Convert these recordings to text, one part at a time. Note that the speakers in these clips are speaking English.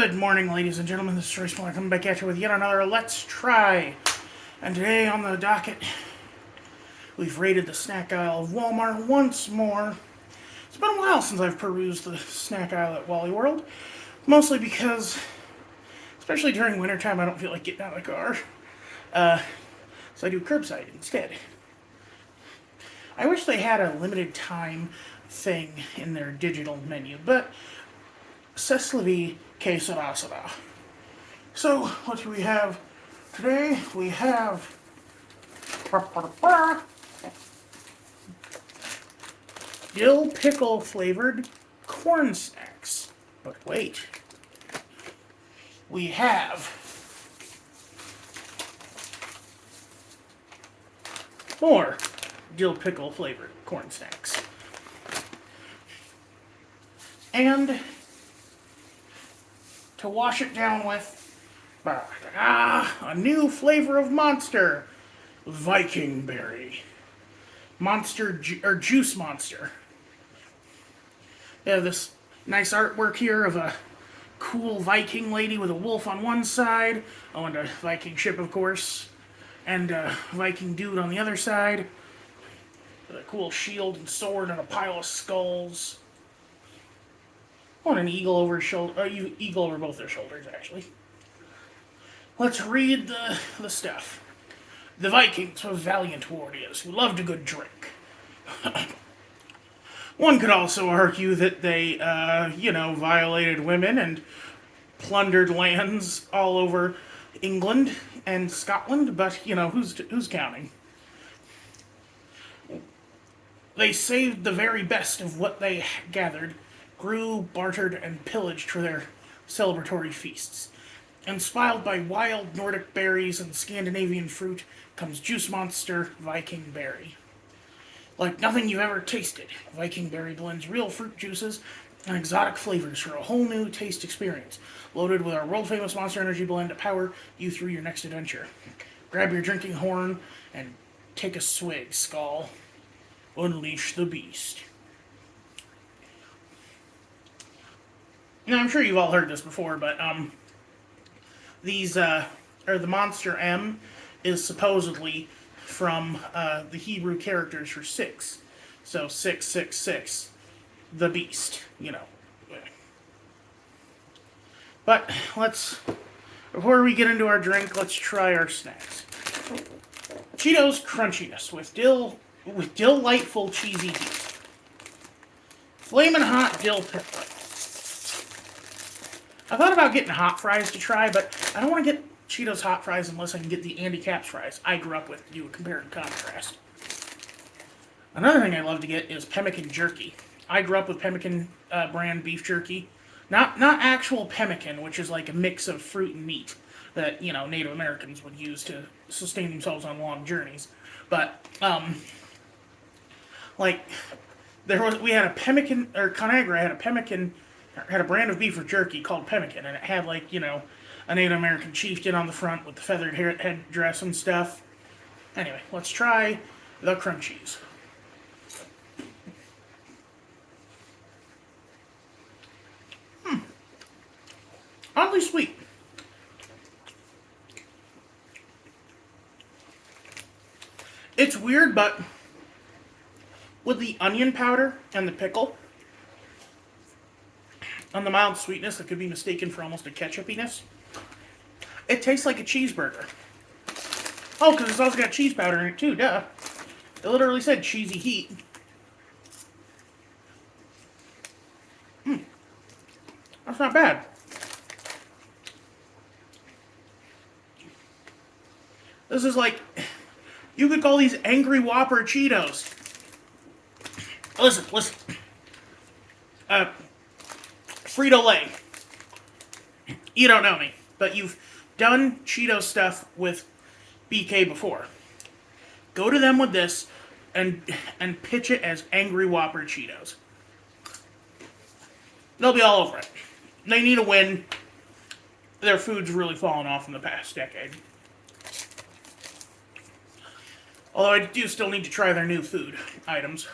Good morning, ladies and gentlemen. This is Royce coming back at you with yet another Let's Try. And today on the docket, we've raided the snack aisle of Walmart once more. It's been a while since I've perused the snack aisle at Wally World, mostly because, especially during wintertime, I don't feel like getting out of the car. So I do curbside instead. I wish they had a limited time thing in their digital menu, but c'est la vie, que sera sera. So, what do we have today? We have Dill Pickle flavored corn snacks. But wait. We have more Dill Pickle flavored corn snacks. And to wash it down with a new flavor of Monster, Viking Berry. Juice Monster. They have this nice artwork here of a cool Viking lady with a wolf on one side, and a Viking ship, of course, and a Viking dude on the other side, with a cool shield and sword and a pile of skulls. An eagle over his shoulder. Eagle over both their shoulders, actually. Let's read the stuff. The Vikings were valiant warriors who loved a good drink. One could also argue that they, violated women and plundered lands all over England and Scotland, but, who's counting? They saved the very best of what they gathered, grew, bartered, and pillaged for their celebratory feasts. Inspired by wild Nordic berries and Scandinavian fruit comes Juice Monster Viking Berry. Like nothing you've ever tasted, Viking Berry blends real fruit juices and exotic flavors for a whole new taste experience, loaded with our world-famous Monster Energy blend to power you through your next adventure. Grab your drinking horn and take a swig, Skull. Unleash the beast. Now, I'm sure you've all heard this before, but the Monster M is supposedly from the Hebrew characters for 6. So 666, the beast, But before we get into our drink, let's try our snacks. Cheetos crunchiness with delightful cheesy heat. Flamin' hot dill pickle. I thought about getting hot fries to try, but I don't want to get Cheetos hot fries unless I can get the Andy Caps fries I grew up with to do a compare and contrast. Another thing I love to get is pemmican jerky. I grew up with pemmican brand beef jerky. Not actual pemmican, which is like a mix of fruit and meat that, Native Americans would use to sustain themselves on long journeys. But, we had a pemmican, or Conagra had a brand of beef or jerky called pemmican, and it had a Native American chieftain on the front with the feathered headdress and stuff. Anyway, let's try the crunchies. Oddly sweet. It's weird, but with the onion powder and the pickle, and the mild sweetness that could be mistaken for almost a ketchupiness, it tastes like a cheeseburger. Oh, because it's also got cheese powder in it too, duh. It literally said cheesy heat. That's not bad. This is like, you could call these Angry Whopper Cheetos. Listen. Frito-Lay. You don't know me, but you've done Cheeto stuff with BK before. Go to them with this and pitch it as Angry Whopper Cheetos. They'll be all over it. They need a win. Their food's really fallen off in the past decade. Although I do still need to try their new food items.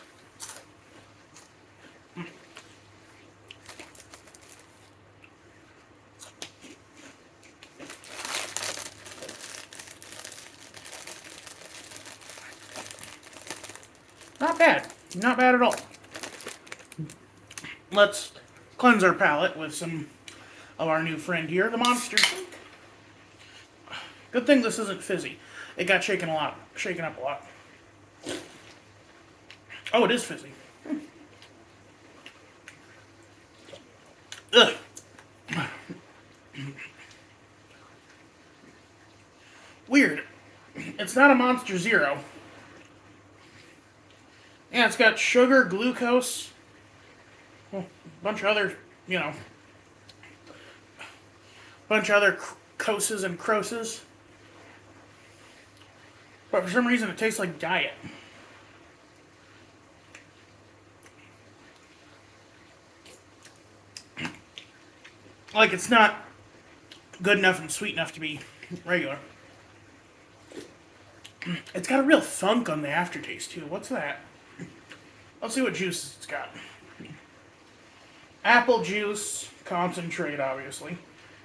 not bad. Not bad at all. Let's cleanse our palate with some of our new friend here, the Monster Drink. Good thing this isn't fizzy. It got shaken up a lot. Oh, it is fizzy. Ugh. Weird. It's not a Monster Zero. Yeah, it's got sugar, glucose, a bunch of other, bunch of other coses and croses. But for some reason, it tastes like diet. Like, it's not good enough and sweet enough to be regular. It's got a real funk on the aftertaste, too. What's that? Let's see what juices it's got. Apple juice concentrate, obviously.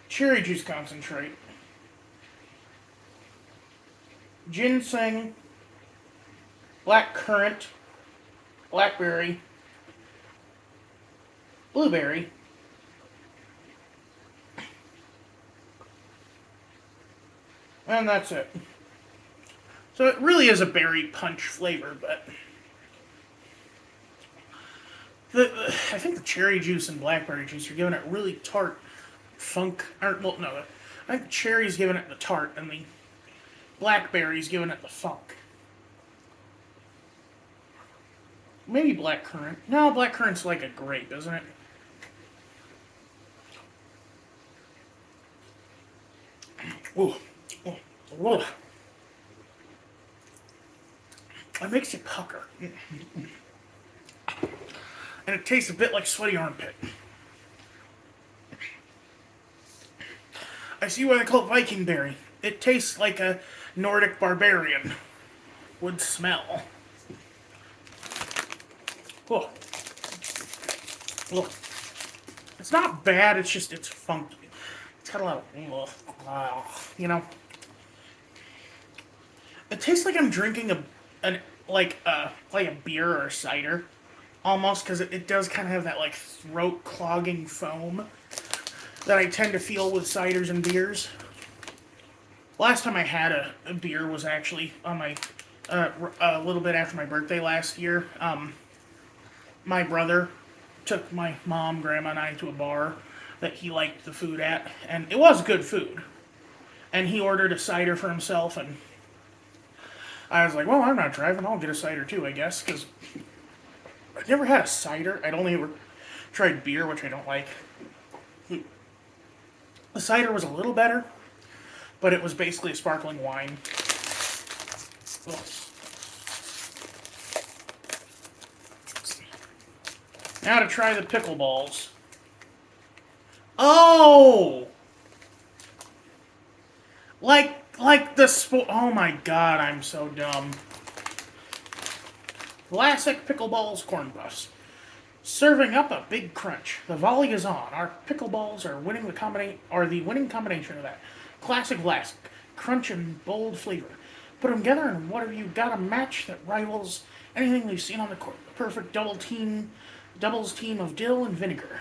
Cherry juice concentrate. Ginseng. Black currant. Blackberry. Blueberry. And that's it. So it really is a berry punch flavor, but I think the cherry juice and blackberry juice are giving it really tart funk. I think the cherry's giving it the tart, and the blackberry's giving it the funk. Maybe blackcurrant. No, blackcurrant's like a grape, isn't it? Ooh. Ooh. It makes you pucker. And it tastes a bit like sweaty armpit. I see why they call it Viking Berry. It tastes like a Nordic barbarian would smell. Oh. Look. It's not bad, it's funky. It's got a lot of, It tastes like I'm drinking a beer or a cider. Almost, because it does kind of have that, like, throat-clogging foam that I tend to feel with ciders and beers. Last time I had a beer was actually on my, a little bit after my birthday last year. My brother took my mom, grandma, and I to a bar that he liked the food at, and it was good food. And he ordered a cider for himself, and I was like, well, I'm not driving, I'll get a cider too, I guess, because I've never had a cider. I'd only ever tried beer, which I don't like. The cider was a little better, but it was basically a sparkling wine. Ugh. Now to try the pickleballs. Oh! Like the oh my god, I'm so dumb. Classic pickleballs corn puffs. Serving up a big crunch. The volley is on. Our pickleballs are the winning combination of that. Classic Vlasic. Crunch and bold flavor. Put them together and what have you got a match that rivals anything we've seen on the court. The perfect doubles team of dill and vinegar.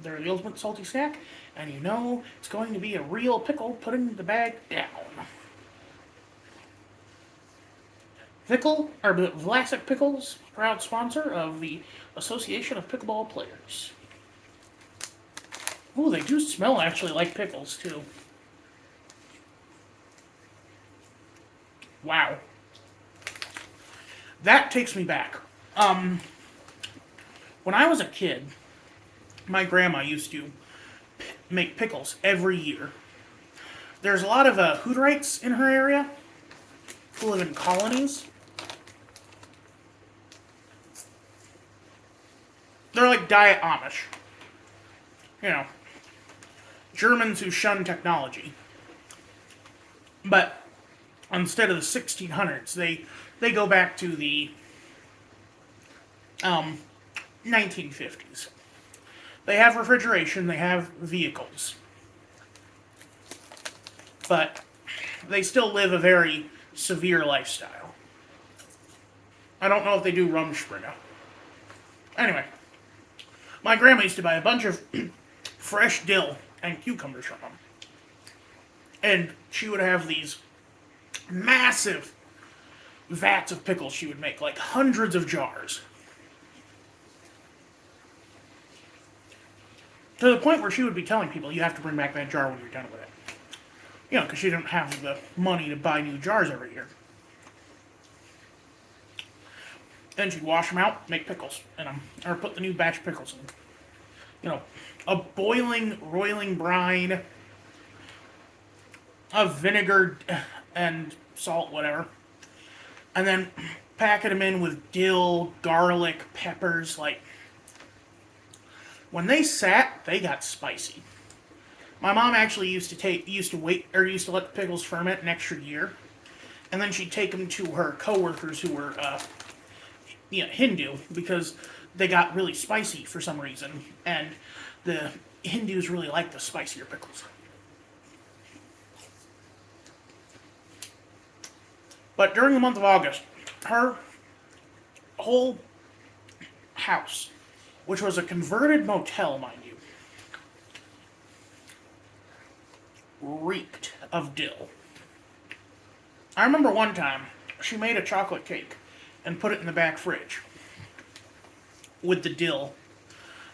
They're the ultimate salty snack, and you know it's going to be a real pickle putting the bag down. Vlasic Pickles, proud sponsor of the Association of Pickleball Players. Ooh, they do smell actually like pickles, too. Wow. That takes me back. When I was a kid, my grandma used to make pickles every year. There's a lot of Hutterites in her area who live in colonies. They're like diet Amish. Germans who shun technology. But instead of the 1600s, they go back to the 1950s. They have refrigeration, they have vehicles. But they still live a very severe lifestyle. I don't know if they do Rumspringa. Anyway, my grandma used to buy a bunch of fresh dill and cucumbers from them. And she would have these massive vats of pickles she would make, like hundreds of jars. To the point where she would be telling people, you have to bring back that jar when you're done with it. You know, because she didn't have the money to buy new jars every year. Then she'd wash them out, make pickles in them, or put the new batch of pickles in. You know, a boiling, roiling brine of vinegar and salt, whatever. And then packing them in with dill, garlic, peppers. Like, when they sat, they got spicy. My mom actually used to let the pickles ferment an extra year, and then she'd take them to her coworkers who were, Hindu, because they got really spicy for some reason, and the Hindus really like the spicier pickles. But during the month of August, her whole house, which was a converted motel, mind you, reeked of dill. I remember one time she made a chocolate cake and put it in the back fridge with the dill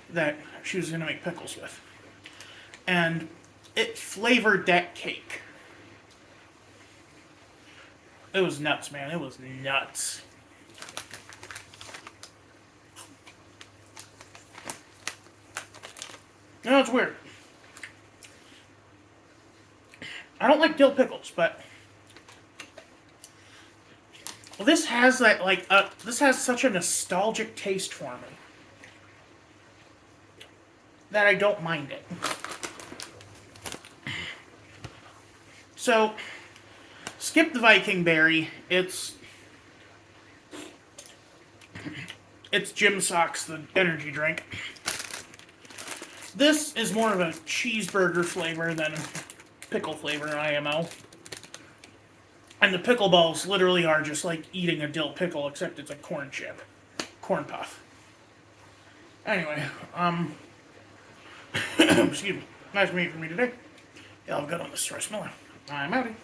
that she was going to make pickles with. And it flavored that cake. It was nuts, man. It was nuts. You know, it's weird. I don't like dill pickles, but this has that, this has such a nostalgic taste for me that I don't mind it. So, skip the Viking Berry. It's Gym Socks, the energy drink. This is more of a cheeseburger flavor than pickle flavor, IMO. And the pickle balls literally are just like eating a dill pickle, except it's a corn chip. Corn puff. Anyway, excuse me. Nice meeting for me today. Y'all have a good one. This is Royce Miller. I'm outie.